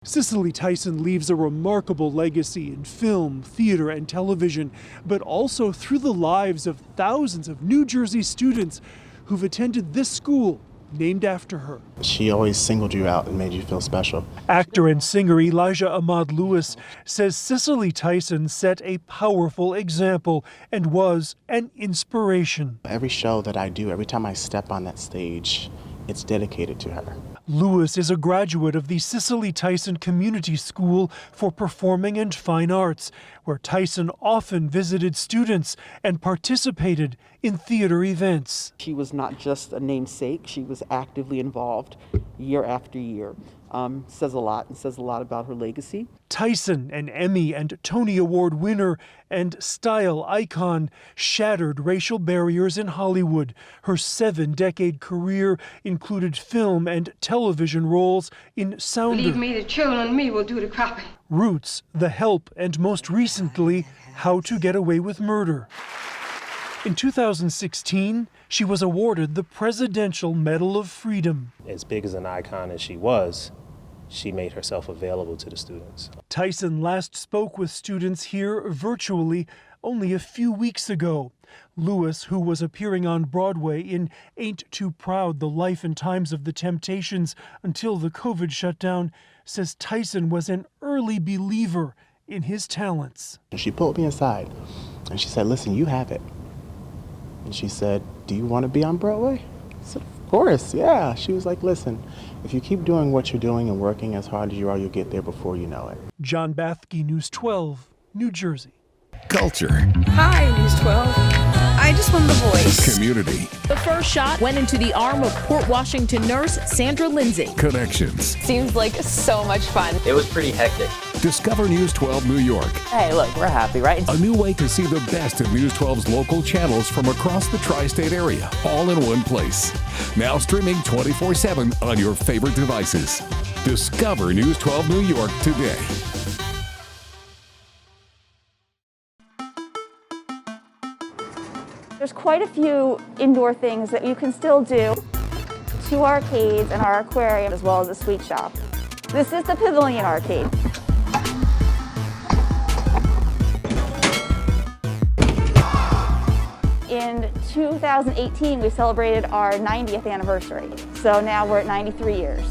Cicely Tyson leaves a remarkable legacy in film, theater, and television, but also through the lives of thousands of New Jersey students who've attended this school named after her. She always singled you out and made you feel special. Actor and singer Elijah Ahmad Lewis says Cicely Tyson set a powerful example and was an inspiration. Every show that I do, every time I step on that stage, it's dedicated to her. Lewis is a graduate of the Cicely Tyson Community School for Performing and Fine Arts, where Tyson often visited students and participated in theater events. She was not just a namesake, she was actively involved year after year. Says a lot about her legacy. Tyson, an Emmy and Tony Award winner and style icon, shattered racial barriers in Hollywood. Her 7-decade career included film and television roles in Sounder, Believe me, the children and me will do the cropping. Roots, The Help, and most recently, How to Get Away with Murder. In 2016, she was awarded the Presidential Medal of Freedom. As big as an icon as she was, she made herself available to the students. Tyson last spoke with students here virtually only a few weeks ago. Lewis, who was appearing on Broadway in Ain't Too Proud, The Life and Times of the Temptations until the COVID shutdown, says Tyson was an early believer in his talents. She pulled me aside and she said, "Listen, you have it." And she said, "Do you want to be on Broadway?" I said, "Of course, yeah." She was like, "Listen, if you keep doing what you're doing and working as hard as you are, you'll get there before you know it." John Bathke, News 12, New Jersey. Culture. Hi, News 12. I just won The Voice. Community. The first shot went into the arm of Port Washington nurse Sandra Lindsay. Connections. Seems like so much fun. It was pretty hectic. Discover News 12 New York. Hey, look, we're happy, right? A new way to see the best of News 12's local channels from across the tri-state area, all in one place. Now streaming 24/7 on your favorite devices. Discover News 12 New York today. There's quite a few indoor things that you can still do. 2 arcades and our aquarium, as well as a sweet shop. This is the Pavilion Arcade. In 2018, we celebrated our 90th anniversary. So now we're at 93 years.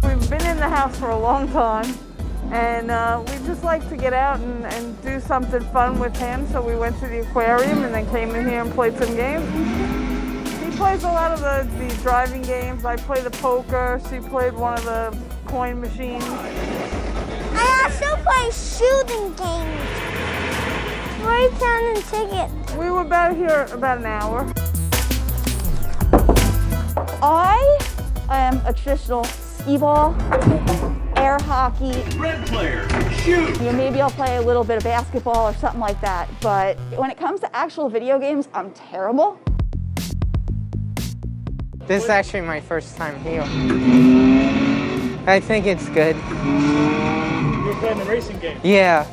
We've been in the house for a long time. And we just like to get out and do something fun with him. So we went to the aquarium and then came in here and played some games. He plays a lot of the driving games. I play the poker. She played one of the coin machines. I also play shooting games. Write down a ticket. We were about here about an hour. I am a traditional skee ball, air hockey. Red player, shoot! Maybe I'll play a little bit of basketball or something like that. But when it comes to actual video games, I'm terrible. This is actually my first time here. I think it's good. You're playing the racing game? Yeah,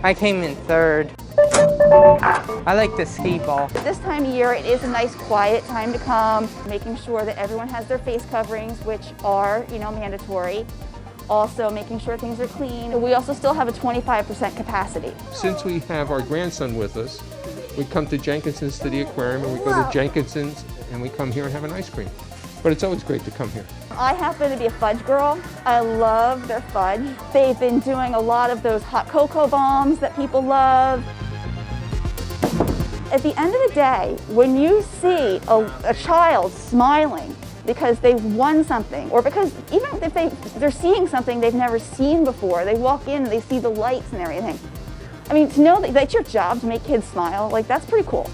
I came in third. I like the skee ball. This time of year, it is a nice quiet time to come, making sure that everyone has their face coverings, which are, mandatory. Also making sure things are clean. We also still have a 25% capacity. Since we have our grandson with us, we come to Jenkinson's to the aquarium, and we go to Jenkinson's and we come here and have an ice cream. But it's always great to come here. I happen to be a fudge girl. I love their fudge. They've been doing a lot of those hot cocoa bombs that people love. At the end of the day, when you see a child smiling because they've won something, or because even if they're seeing something they've never seen before, they walk in and they see the lights and everything. I mean, to know that that's your job to make kids smile, like, that's pretty cool.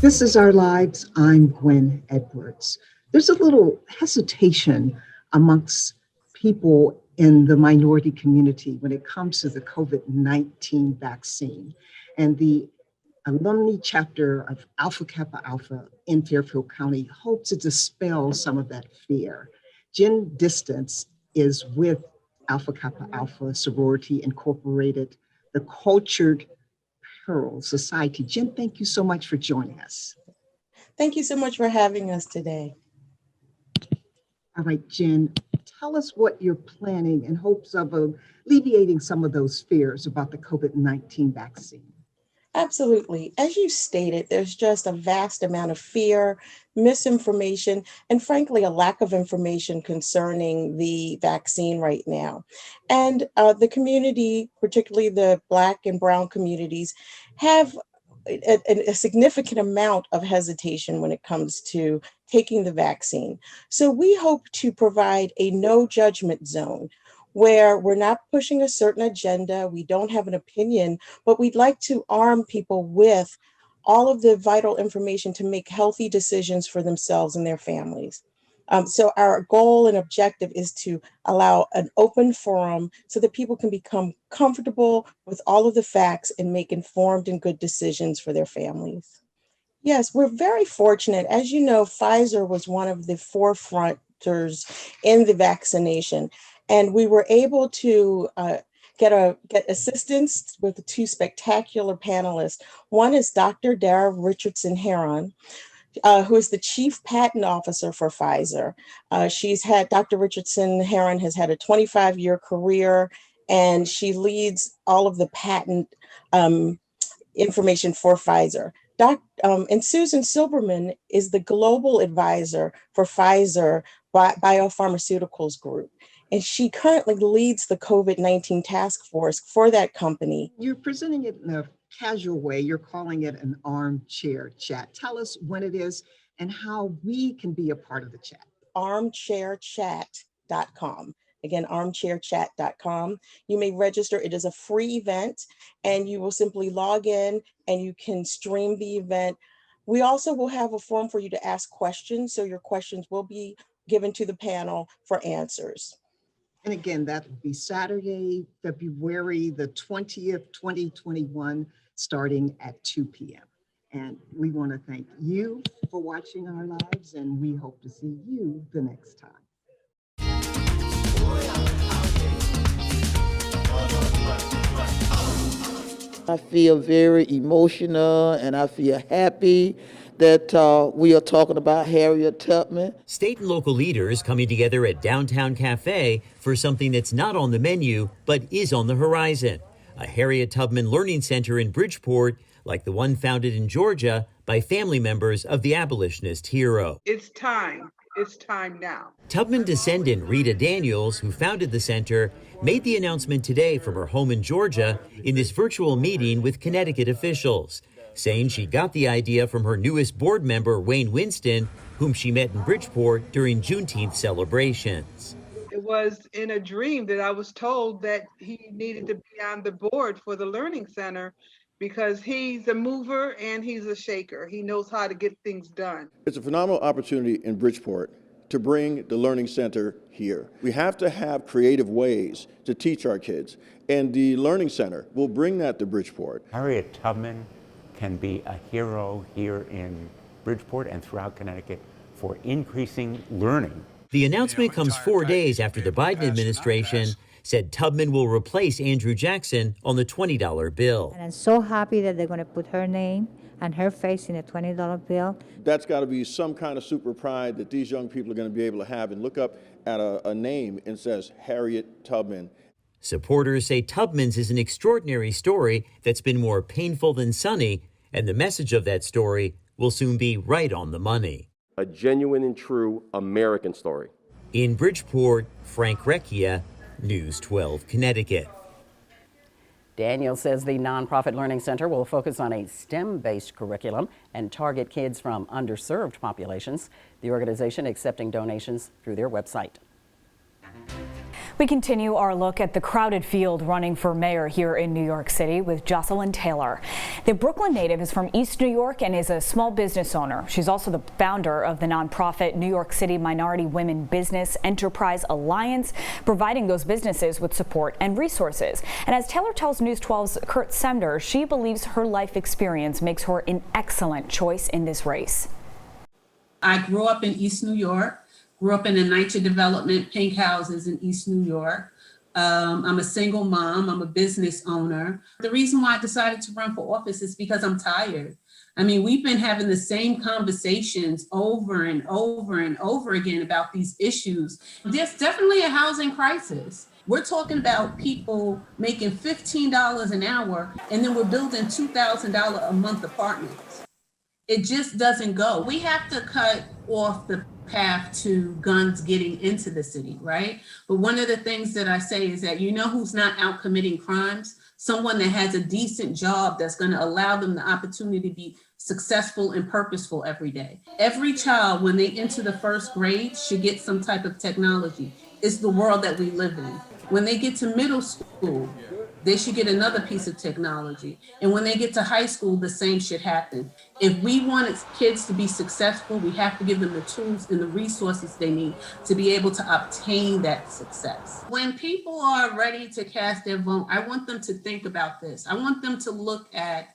This is Our Lives. I'm Gwen Edwards. There's a little hesitation amongst people in the minority community when it comes to the COVID-19 vaccine. And the alumni chapter of Alpha Kappa Alpha in Fairfield County hopes to dispel some of that fear. Jen Distance is with Alpha Kappa Alpha Sorority Incorporated, the cultured Pearl Society. Jen, thank you so much for joining us. Thank you so much for having us today. All right, Jen, tell us what you're planning in hopes of alleviating some of those fears about the COVID-19 vaccine. Absolutely. As you stated, there's just a vast amount of fear, misinformation, and frankly, a lack of information concerning the vaccine right now. And the community, particularly the Black and Brown communities, have a significant amount of hesitation when it comes to taking the vaccine. So we hope to provide a no judgment zone where we're not pushing a certain agenda, we don't have an opinion, but we'd like to arm people with all of the vital information to make healthy decisions for themselves and their families. So our goal and objective is to allow an open forum so that people can become comfortable with all of the facts and make informed and good decisions for their families. Yes, we're very fortunate. As you know, Pfizer was one of the forefronters in the vaccination, and we were able to get assistance with the two spectacular panelists. One is Dr. Dara Richardson Heron, who is the chief patent officer for Pfizer. Dr. Richardson Heron has had a 25-year career, and she leads all of the patent information for Pfizer. And Susan Silberman is the global advisor for Pfizer Biopharmaceuticals Group. And she currently leads the COVID-19 task force for that company. You're presenting it in a casual way. You're calling it an armchair chat. Tell us when it is and how we can be a part of the chat. Armchairchat.com. Again, armchairchat.com. You may register. It is a free event, and you will simply log in and you can stream the event. We also will have a forum for you to ask questions, so your questions will be given to the panel for answers. And again, that will be Saturday, February the 20th, 2021, starting at 2 p.m. And we want to thank you for watching our lives, and we hope to see you the next time. I feel very emotional and I feel happy that we are talking about Harriet Tubman. State and local leaders coming together at Downtown Cafe for something that's not on the menu, but is on the horizon. A Harriet Tubman Learning Center in Bridgeport, like the one founded in Georgia by family members of the abolitionist hero. It's time. It's time now. Tubman descendant Rita Daniels, who founded the center, made the announcement today from her home in Georgia in this virtual meeting with Connecticut officials, saying she got the idea from her newest board member, Wayne Winston, whom she met in Bridgeport during Juneteenth celebrations. It was in a dream that I was told that he needed to be on the board for the Learning Center because he's a mover and he's a shaker. He knows how to get things done. It's a phenomenal opportunity in Bridgeport to bring the Learning Center here. We have to have creative ways to teach our kids, and the Learning Center will bring that to Bridgeport. Harriet Tubman can be a hero here in Bridgeport and throughout Connecticut for increasing learning. The announcement comes 4 days after the Biden administration said Tubman will replace Andrew Jackson on the $20 bill. And I'm so happy that they're going to put her name and her face in a $20 bill. That's got to be some kind of super pride that these young people are going to be able to have and look up at a name and says Harriet Tubman. Supporters say Tubman's is an extraordinary story that's been more painful than sunny, and the message of that story will soon be right on the money. A genuine and true American story. In Bridgeport, Frank Recchia, News 12 Connecticut. Daniel says the nonprofit Learning Center will focus on a STEM-based curriculum and target kids from underserved populations. The organization accepting donations through their website. We continue our look at the crowded field running for mayor here in New York City with Jaquelyn Taylor. The Brooklyn native is from East New York and is a small business owner. She's also the founder of the nonprofit New York City Minority Women Business Enterprise Alliance, providing those businesses with support and resources. And as Taylor tells News 12's Kurt Sender, she believes her life experience makes her an excellent choice in this race. I grew up in East New York. Grew up in the NYCHA development, pink houses in East New York. I'm a single mom. I'm a business owner. The reason why I decided to run for office is because I'm tired. I mean, we've been having the same conversations over and over and over again about these issues. There's definitely a housing crisis. We're talking about people making $15 an hour, and then we're building $2,000 a month apartments. It just doesn't go. We have to cut off the path to guns getting into the city, right? But one of the things that I say is that, you know who's not out committing crimes? Someone that has a decent job that's going to allow them the opportunity to be successful and purposeful every day. Every child, when they enter the first grade, should get some type of technology. It's the world that we live in. When they get to middle school, they should get another piece of technology. And when they get to high school, the same should happen. If we want kids to be successful, we have to give them the tools and the resources they need to be able to obtain that success. When people are ready to cast their vote, I want them to think about this. I want them to look at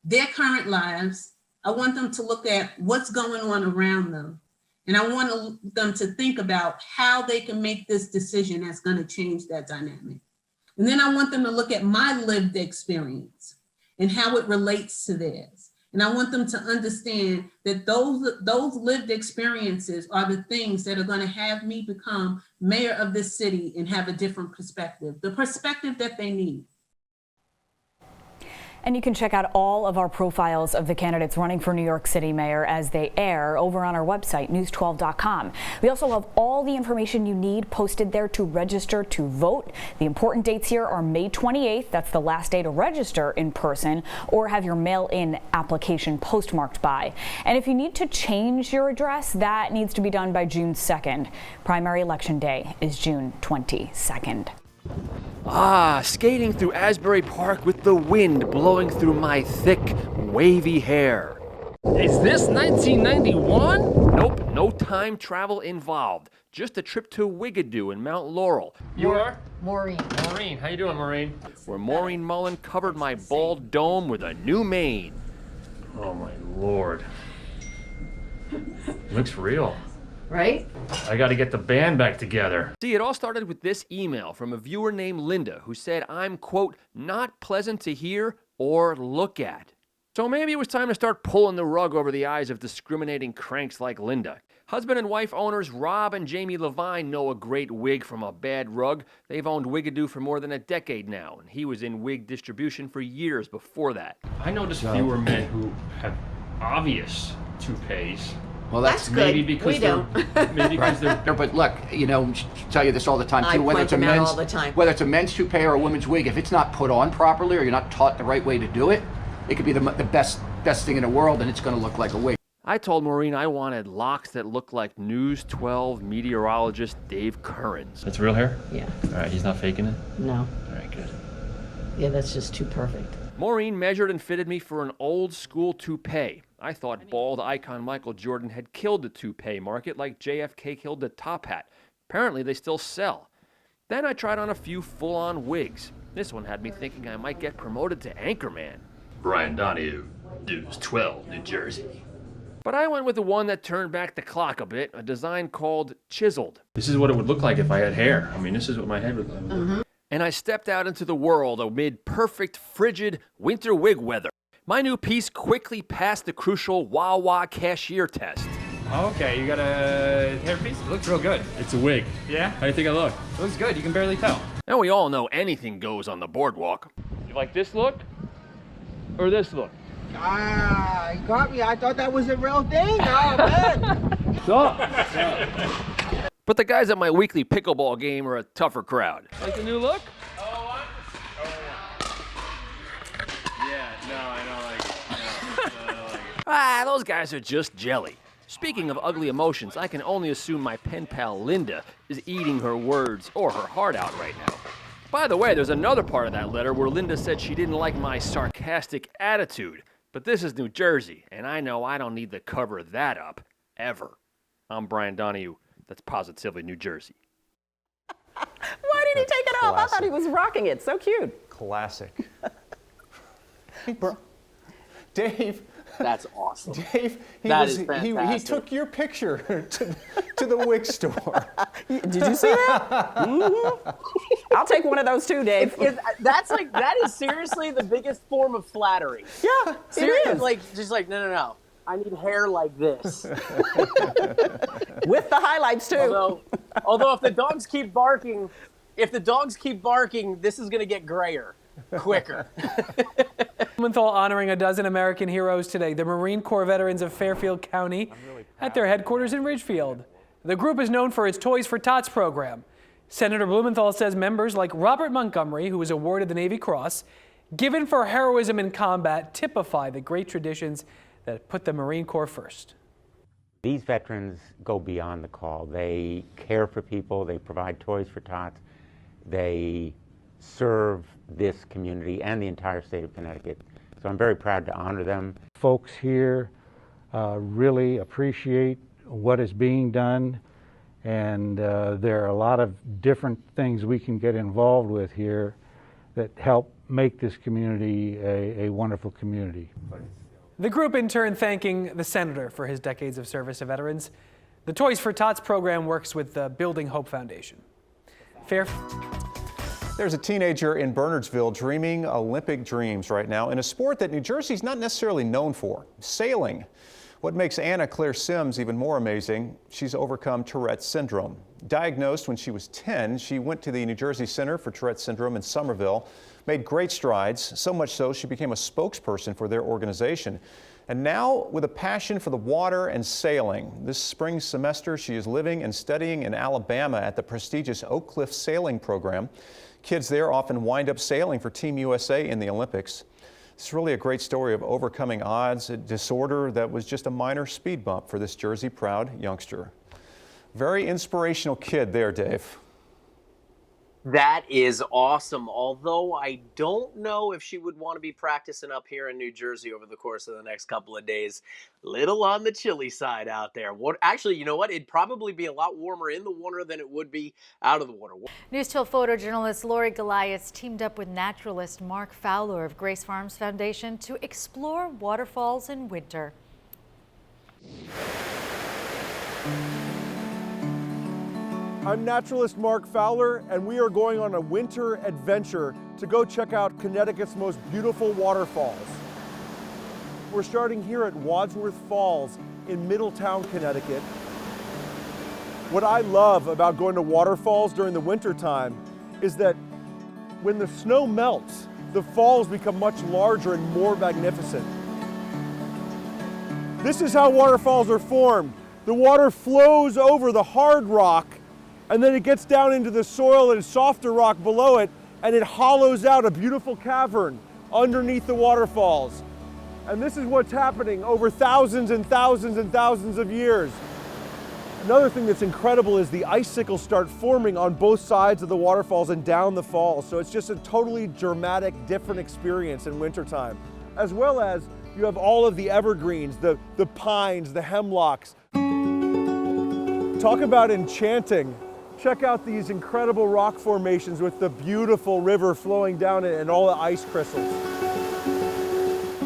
their current lives. I want them to look at what's going on around them. And I want them to think about how they can make this decision that's going to change that dynamic. And then I want them to look at my lived experience and how it relates to theirs. And I want them to understand that those lived experiences are the things that are going to have me become mayor of this city and have a different perspective, the perspective that they need. And you can check out all of our profiles of the candidates running for New York City mayor as they air over on our website, news12.com. We also have all the information you need posted there to register to vote. The important dates here are May 28th, that's the last day to register in person, or have your mail-in application postmarked by. And if you need to change your address, that needs to be done by June 2nd. Primary election day is June 22nd. Ah, skating through Asbury Park with the wind blowing through my thick, wavy hair. Is this 1991? Nope, no time travel involved. Just a trip to Wigadoo in Mount Laurel. You are? Maureen. Maureen, how you doing, Maureen? Where Maureen Mullen covered my bald dome with a new mane. Oh my Lord. Looks real. Right? I gotta get the band back together. See, it all started with this email from a viewer named Linda who said I'm, quote, not pleasant to hear or look at. So maybe it was time to start pulling the rug over the eyes of discriminating cranks like Linda. Husband and wife owners Rob and Jamie Levine know a great wig from a bad rug. They've owned Wigadoo for more than a decade now, and he was in wig distribution for years before that. I noticed fewer men who have obvious toupees. Well, that's maybe good. because We don't. Maybe because they're. No, but look, you know, tell you this all the time I too. Whether point it's a them out men's, all the time. whether it's a men's toupee or a woman's wig, if it's not put on properly or you're not taught the right way to do it, it could be the best thing in the world, and it's going to look like a wig. I told Maureen I wanted locks that looked like News 12 meteorologist Dave Curran's. That's real hair? Yeah. All right, he's not faking it? No. All right, good. Yeah, that's just too perfect. Maureen measured and fitted me for an old school toupee. I thought bald icon Michael Jordan had killed the toupee market like JFK killed the top hat. Apparently they still sell. Then I tried on a few full-on wigs. This one had me thinking I might get promoted to anchorman. Brian Donahue, News 12, New Jersey. But I went with the one that turned back the clock a bit, a design called Chiseled. This is what it would look like if I had hair. I mean, this is what my head would look like. Mm-hmm. And I stepped out into the world amid perfect, frigid winter wig weather. My new piece quickly passed the crucial Wawa cashier test. Okay, you got a hairpiece? It looks real good. It's a wig. Yeah? How do you think I look? It looks good. You can barely tell. Now we all know anything goes on the boardwalk. You like this look? Or this look? Ah, you got me. I thought that was a real thing. Oh, man. So. But the guys at my weekly pickleball game are a tougher crowd. Like the new look? Those guys are just jelly. Speaking of ugly emotions, I can only assume my pen pal Linda is eating her words or her heart out right now. By the way, there's another part of that letter where Linda said she didn't like my sarcastic attitude. But this is New Jersey, and I know I don't need to cover that up, ever. I'm Brian Donahue. That's positively New Jersey. Why did he take it off? I thought he was rocking it. So cute. Classic. Dave, That's awesome. Dave, he took your picture to the wig store. Did you see that? Mm-hmm. I'll take one of those too, Dave. That is seriously the biggest form of flattery. Yeah, seriously, it is. Just like no. I need hair like this. With the highlights too. Although if the dogs keep barking, this is going to get grayer quicker. Blumenthal honoring a dozen American heroes today, the Marine Corps veterans of Fairfield County at their headquarters in Ridgefield. The group is known for its Toys for Tots program. Senator Blumenthal says members like Robert Montgomery, who was awarded the Navy Cross, given for heroism in combat, typify the great traditions that put the Marine Corps first. These veterans go beyond the call. They care for people, they provide Toys for Tots, they serve this community and the entire state of Connecticut. So I'm very proud to honor them. Folks here really appreciate what is being done, and there are a lot of different things we can get involved with here that help make this community a wonderful community. The group in turn thanking the senator for his decades of service to veterans. The Toys for Tots program works with the Building Hope Foundation. There's a teenager in Bernardsville dreaming Olympic dreams right now in a sport that New Jersey's not necessarily known for, sailing. What makes Anna Claire Sims even more amazing, she's overcome Tourette's syndrome. Diagnosed when she was 10, she went to the New Jersey Center for Tourette's Syndrome in Somerville, made great strides, so much so she became a spokesperson for their organization. And now, with a passion for the water and sailing, this spring semester she is living and studying in Alabama at the prestigious Oak Cliff Sailing Program. Kids there often wind up sailing for Team USA in the Olympics. It's really a great story of overcoming odds, a disorder that was just a minor speed bump for this Jersey-proud youngster. Very inspirational kid there, Dave. That is awesome, although I don't know if she would want to be practicing up here in New Jersey over the course of the next couple of days. Little on the chilly side out there. Actually, you know what? It'd probably be a lot warmer in the water than it would be out of the water. News 12 photojournalist Lori Goliath teamed up with naturalist Mark Fowler of Grace Farms Foundation to explore waterfalls in winter. I'm naturalist Mark Fowler, and we are going on a winter adventure to go check out Connecticut's most beautiful waterfalls. We're starting here at Wadsworth Falls in Middletown, Connecticut. What I love about going to waterfalls during the winter time is that when the snow melts, the falls become much larger and more magnificent. This is how waterfalls are formed. The water flows over the hard rock, and then it gets down into the soil and softer rock below it, and it hollows out a beautiful cavern underneath the waterfalls. And this is what's happening over thousands and thousands and thousands of years. Another thing that's incredible is the icicles start forming on both sides of the waterfalls and down the falls. So it's just a totally dramatic, different experience in wintertime. As well as you have all of the evergreens, the pines, the hemlocks. Talk about enchanting. Check out these incredible rock formations with the beautiful river flowing down it and all the ice crystals.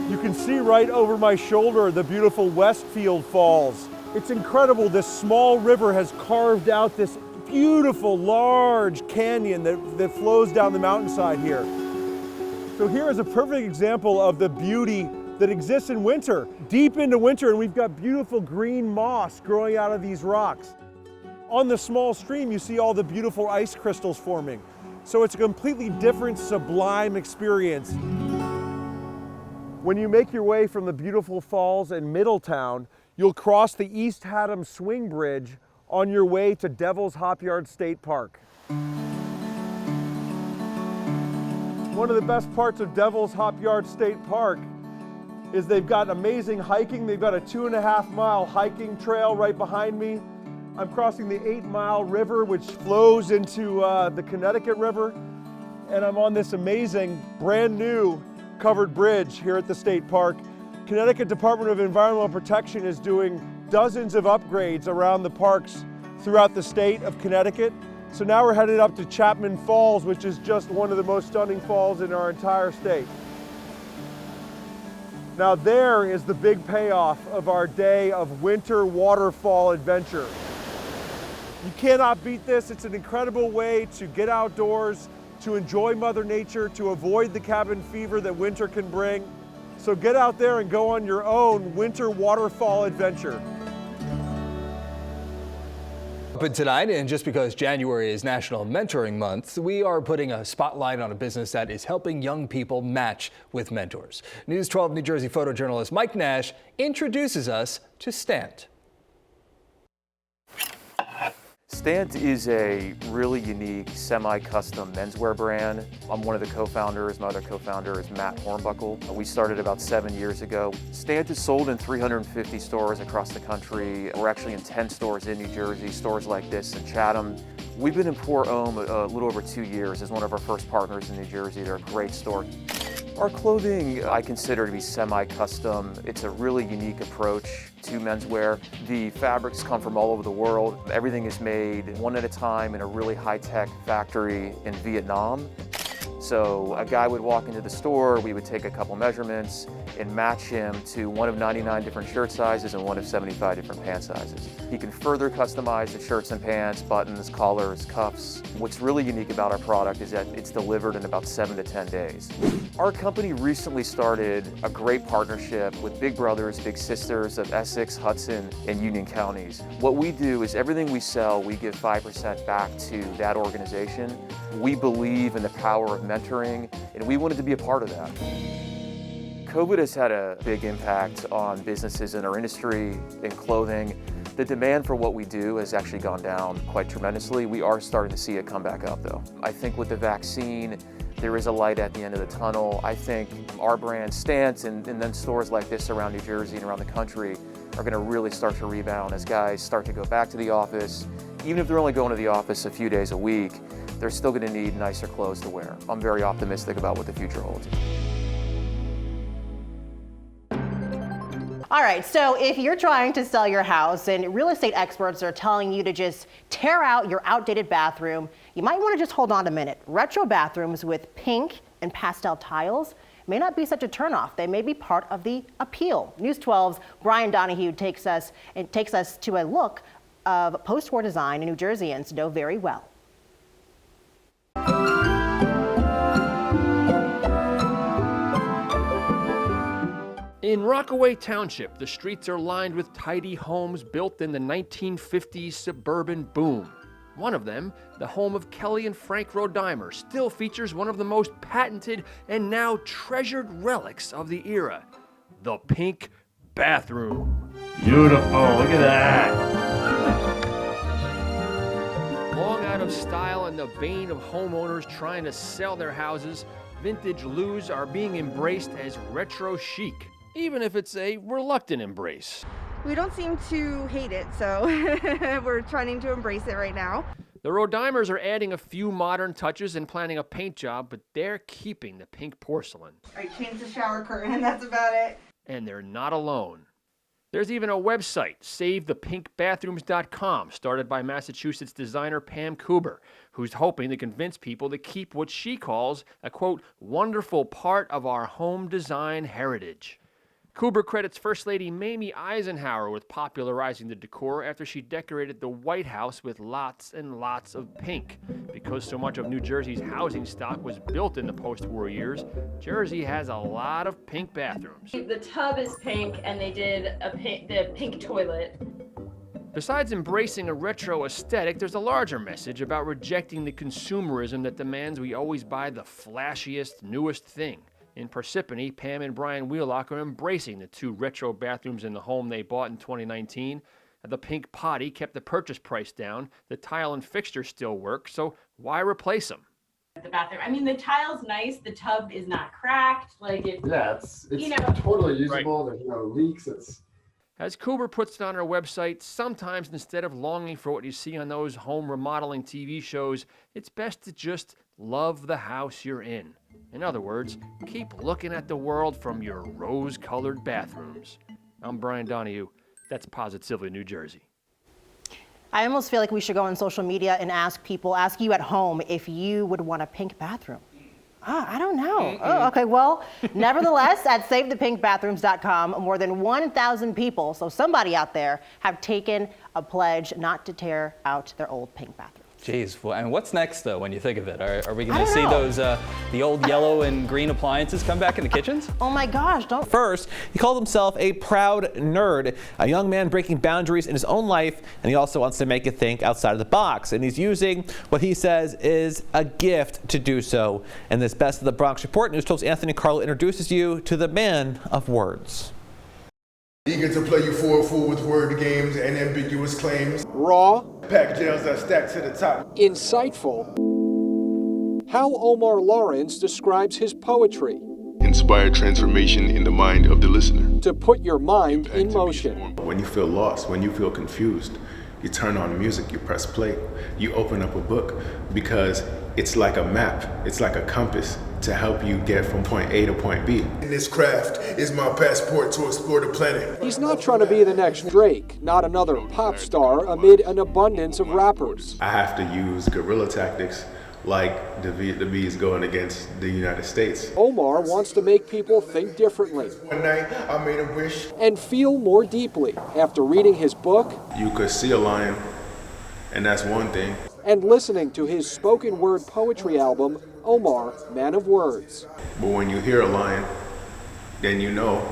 You can see right over my shoulder the beautiful Westfield Falls. It's incredible, this small river has carved out this beautiful large canyon that flows down the mountainside here. So here is a perfect example of the beauty that exists in winter. Deep into winter, and we've got beautiful green moss growing out of these rocks. On the small stream, you see all the beautiful ice crystals forming. So it's a completely different, sublime experience. When you make your way from the beautiful falls in Middletown, you'll cross the East Haddam Swing Bridge on your way to Devil's Hop Yard State Park. One of the best parts of Devil's Hop Yard State Park is they've got amazing hiking. They've got a 2.5-mile hiking trail right behind me. I'm crossing the 8-mile river, which flows into the Connecticut River. And I'm on this amazing, brand new covered bridge here at the state park. Connecticut Department of Environmental Protection is doing dozens of upgrades around the parks throughout the state of Connecticut. So now we're headed up to Chapman Falls, which is just one of the most stunning falls in our entire state. Now there is the big payoff of our day of winter waterfall adventure. You cannot beat this. It's an incredible way to get outdoors, to enjoy Mother Nature, to avoid the cabin fever that winter can bring. So get out there and go on your own winter waterfall adventure. But tonight, and just because January is National Mentoring Month, we are putting a spotlight on a business that is helping young people match with mentors. News 12 New Jersey photojournalist Mike Nash introduces us to Stant. Stant is a really unique semi-custom menswear brand. I'm one of the co-founders. My other co-founder is Matt Hornbuckle. We started about 7 years ago. Stant is sold in 350 stores across the country. We're actually in 10 stores in New Jersey, stores like this in Chatham. We've been in Port Ohm a little over 2 years as one of our first partners in New Jersey. They're a great store. Our clothing I consider to be semi-custom. It's a really unique approach to menswear. The fabrics come from all over the world. Everything is made one at a time in a really high-tech factory in Vietnam. So a guy would walk into the store, we would take a couple measurements and match him to one of 99 different shirt sizes and one of 75 different pant sizes. He can further customize the shirts and pants, buttons, collars, cuffs. What's really unique about our product is that it's delivered in about 7 to 10 days. Our company recently started a great partnership with Big Brothers, Big Sisters of Essex, Hudson, and Union counties. What we do is everything we sell, we give 5% back to that organization. We believe in the power of mentoring, and we wanted to be a part of that. COVID has had a big impact on businesses in our industry, in clothing. The demand for what we do has actually gone down quite tremendously. We are starting to see it come back up though. I think with the vaccine, there is a light at the end of the tunnel. I think our brand Stant and then stores like this around New Jersey and around the country are gonna really start to rebound as guys start to go back to the office. Even if they're only going to the office a few days a week, they're still gonna need nicer clothes to wear. I'm very optimistic about what the future holds. All right, so if you're trying to sell your house and real estate experts are telling you to just tear out your outdated bathroom, you might want to just hold on a minute. Retro bathrooms with pink and pastel tiles may not be such a turnoff. They may be part of the appeal. News 12's Brian Donahue takes us to a look of post-war design New Jerseyans know very well. In Rockaway Township, the streets are lined with tidy homes built in the 1950s suburban boom. One of them, the home of Kelly and Frank Rodimer, still features one of the most patented and now treasured relics of the era, the pink bathroom. Beautiful, look at that. Long out of style and the bane of homeowners trying to sell their houses, vintage loos are being embraced as retro chic, even if it's a reluctant embrace. We don't seem to hate it, so we're trying to embrace it right now. The Rodimers are adding a few modern touches and planning a paint job, but they're keeping the pink porcelain. I changed the shower curtain, that's about it. And they're not alone. There's even a website, SaveThePinkBathrooms.com, started by Massachusetts designer Pam Kuber, who's hoping to convince people to keep what she calls a, quote, wonderful part of our home design heritage. Kuber credits First Lady Mamie Eisenhower with popularizing the decor after she decorated the White House with lots and lots of pink. Because so much of New Jersey's housing stock was built in the post-war years, Jersey has a lot of pink bathrooms. The tub is pink, and they did the pink toilet. Besides embracing a retro aesthetic, there's a larger message about rejecting the consumerism that demands we always buy the flashiest, newest thing. In Parsippany, Pam and Brian Wheelock are embracing the two retro bathrooms in the home they bought in 2019. The pink potty kept the purchase price down. The tile and fixture still work, so why replace them? The bathroom. I mean, the tile's nice. The tub is not cracked. Like it. Yeah, it's totally usable. There's no leaks. As Kuber puts it on her website, sometimes instead of longing for what you see on those home remodeling TV shows, it's best to just love the house you're in. In other words, keep looking at the world from your rose-colored bathrooms. I'm Brian Donahue. That's Positively New Jersey. I almost feel like we should go on social media and ask you at home if you would want a pink bathroom. I don't know. Oh, okay, well, nevertheless, at SaveThePinkBathrooms.com, more than 1,000 people, so somebody out there, have taken a pledge not to tear out their old pink bathroom. Jeez, well, and what's next though when you think of it? Are we going to see those the old yellow and green appliances come back in the kitchens? Oh my gosh, don't. First, he called himself a proud nerd, a young man breaking boundaries in his own life, and he also wants to make it think outside of the box. And he's using what he says is a gift to do so. In this Best of the Bronx report, News 12's Anthony Carlo introduces you to the man of words. Eager to play you for a fool with word games and ambiguous claims. Raw. Pack gels that stack to the top. Insightful. How Omar Lawrence describes his poetry. Inspire transformation in the mind of the listener. To put your mind in motion. When you feel lost, when you feel confused, you turn on music, you press play, you open up a book, because it's like a map, it's like a compass to help you get from point A to point B. And this craft is my passport to explore the planet. He's not trying to be the next Drake, not another pop star amid an abundance of rappers. I have to use guerrilla tactics like the Vietnamese going against the United States. Omar wants to make people think differently. One night I made a wish. And feel more deeply after reading his book. You could see a lion, and that's one thing. And listening to his spoken word poetry album, Omar, Man of Words. But when you hear a lion, then you know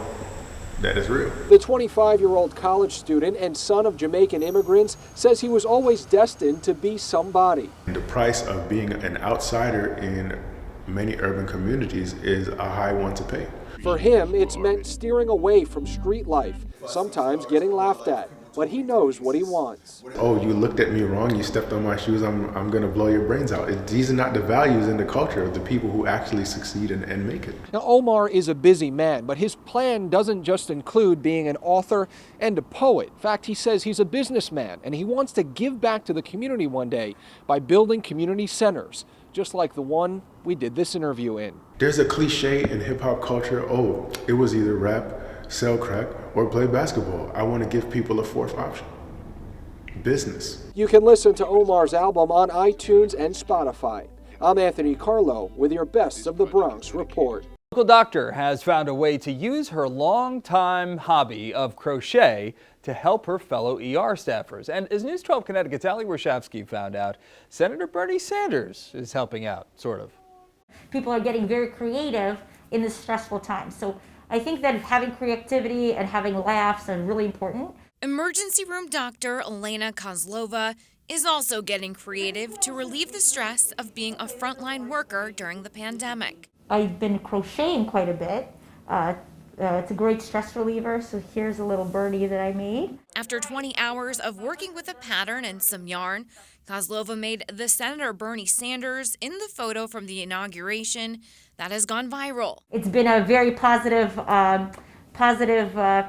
that is real. The 25-year-old college student and son of Jamaican immigrants says he was always destined to be somebody. The price of being an outsider in many urban communities is a high one to pay. For him, it's meant steering away from street life, sometimes getting laughed at. But he knows what he wants. Oh, you looked at me wrong, you stepped on my shoes, I'm gonna blow your brains out. These are not the values and the culture of the people who actually succeed and make it. Now, Omar is a busy man, but his plan doesn't just include being an author and a poet. In fact, he says he's a businessman, and he wants to give back to the community one day by building community centers, just like the one we did this interview in. There's a cliche in hip-hop culture, oh, it was either rap, sell crack, or play basketball. I want to give people a fourth option. Business. You can listen to Omar's album on iTunes and Spotify. I'm Anthony Carlo with your Best of the Bronx report. A local doctor has found a way to use her long-time hobby of crochet to help her fellow ER staffers. And as News 12 Connecticut's Ali Warshawski found out, Senator Bernie Sanders is helping out, sort of. People are getting very creative in this stressful time. So I think that having creativity and having laughs are really important. Emergency room doctor Elena Kozlova is also getting creative to relieve the stress of being a frontline worker during the pandemic. I've been crocheting quite a bit. It's a great stress reliever, so here's a little birdie that I made. After 20 hours of working with a pattern and some yarn, Kozlova made the Senator Bernie Sanders in the photo from the inauguration that has gone viral. It's been a very positive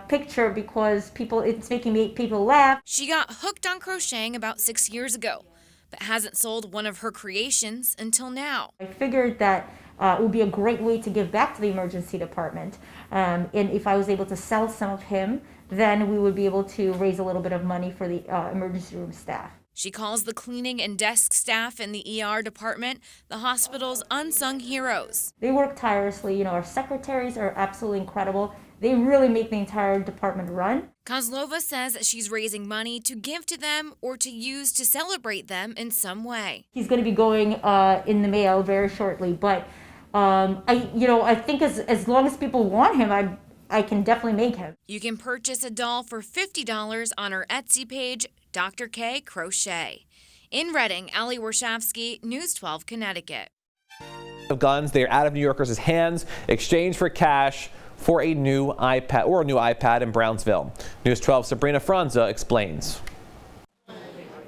picture because it's making people laugh. She got hooked on crocheting about 6 years ago, but hasn't sold one of her creations until now. I figured that it would be a great way to give back to the emergency department. And if I was able to sell some of him, then we would be able to raise a little bit of money for the emergency room staff. She calls the cleaning and desk staff in the ER department the hospital's unsung heroes. They work tirelessly. Our secretaries are absolutely incredible. They really make the entire department run. Kozlova says she's raising money to give to them or to use to celebrate them in some way. He's going to be going in the mail very shortly, but I think as long as people want him, I can definitely make him. You can purchase a doll for $50 on her Etsy page, Dr. K Crochet. In Reading, Ali Warshawski, News 12 Connecticut. Of guns, they are out of New Yorkers' hands, exchanged for cash for a new iPad in Brownsville. News 12 Sabrina Franza explains.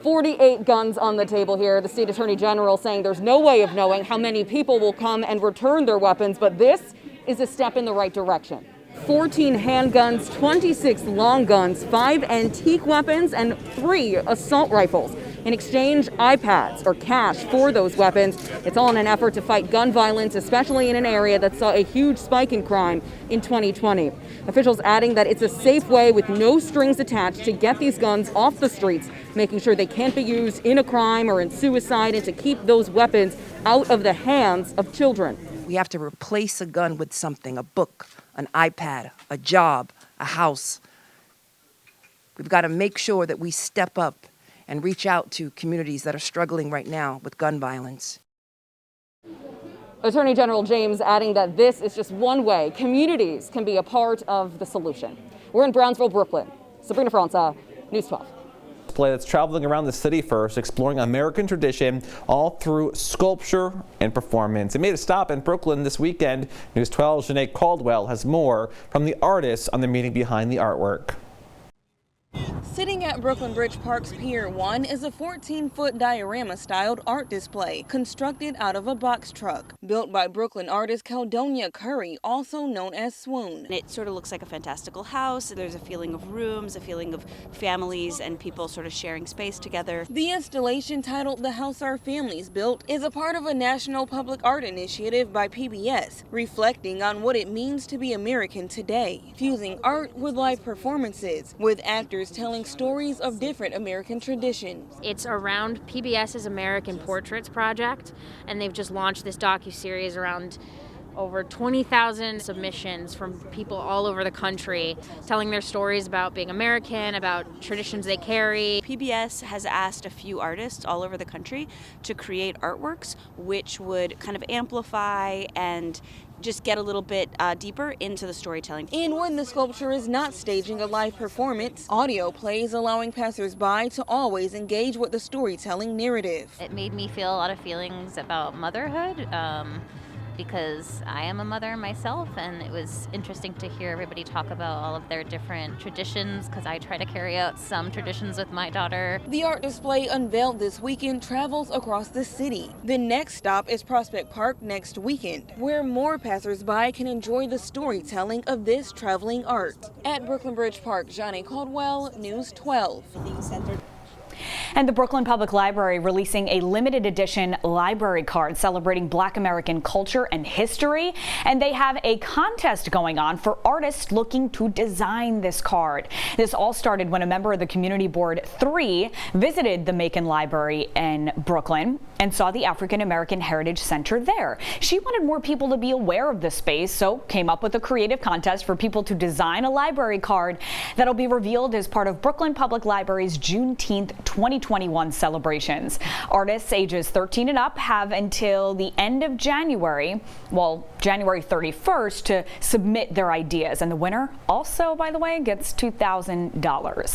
48 guns on the table here. The state attorney general saying there's no way of knowing how many people will come and return their weapons, but this is a step in the right direction. 14 handguns, 26 long guns, 5 antique weapons, and 3 assault rifles. In exchange, iPads or cash for those weapons. It's all in an effort to fight gun violence, especially in an area that saw a huge spike in crime in 2020. Officials adding that it's a safe way with no strings attached to get these guns off the streets, making sure they can't be used in a crime or in suicide, and to keep those weapons out of the hands of children. We have to replace a gun with something, a book, an iPad, a job, a house. We've got to make sure that we step up and reach out to communities that are struggling right now with gun violence. Attorney General James adding that this is just one way communities can be a part of the solution. We're in Brownsville, Brooklyn. Sabrina Franza, News 12. Display that's traveling around the city first, exploring American tradition all through sculpture and performance. It made a stop in Brooklyn this weekend. News 12's Janae Caldwell has more from the artists on the meaning behind the artwork. Sitting at Brooklyn Bridge Park's Pier 1 is a 14-foot diorama-styled art display constructed out of a box truck. Built by Brooklyn artist Caldonia Curry, also known as Swoon. It sort of looks like a fantastical house. There's a feeling of rooms, a feeling of families and people sort of sharing space together. The installation, titled The House Our Families Built, is a part of a national public art initiative by PBS, reflecting on what it means to be American today, fusing art with live performances, with actors telling stories of different American traditions. It's around PBS's American Portraits Project, and they've just launched this docuseries around over 20,000 submissions from people all over the country telling their stories about being American, about traditions they carry. PBS has asked a few artists all over the country to create artworks which would kind of amplify and just get a little bit deeper into the storytelling. And when the sculpture is not staging a live performance, audio plays allowing passersby to always engage with the storytelling narrative. It made me feel a lot of feelings about motherhood because I am a mother myself, and it was interesting to hear everybody talk about all of their different traditions because I try to carry out some traditions with my daughter. The art display unveiled this weekend travels across the city. The next stop is Prospect Park next weekend, where more passersby can enjoy the storytelling of this traveling art. At Brooklyn Bridge Park, Janae Caldwell, News 12. And the Brooklyn Public Library releasing a limited edition library card celebrating Black American culture and history. And they have a contest going on for artists looking to design this card. This all started when a member of the Community Board 3 visited the Macon Library in Brooklyn and saw the African American Heritage Center there. She wanted more people to be aware of the space, so came up with a creative contest for people to design a library card that'll be revealed as part of Brooklyn Public Library's Juneteenth 2021 celebrations. Artists ages 13 and up have until the end of January, well, January 31st, to submit their ideas. And the winner also, by the way, gets $2,000.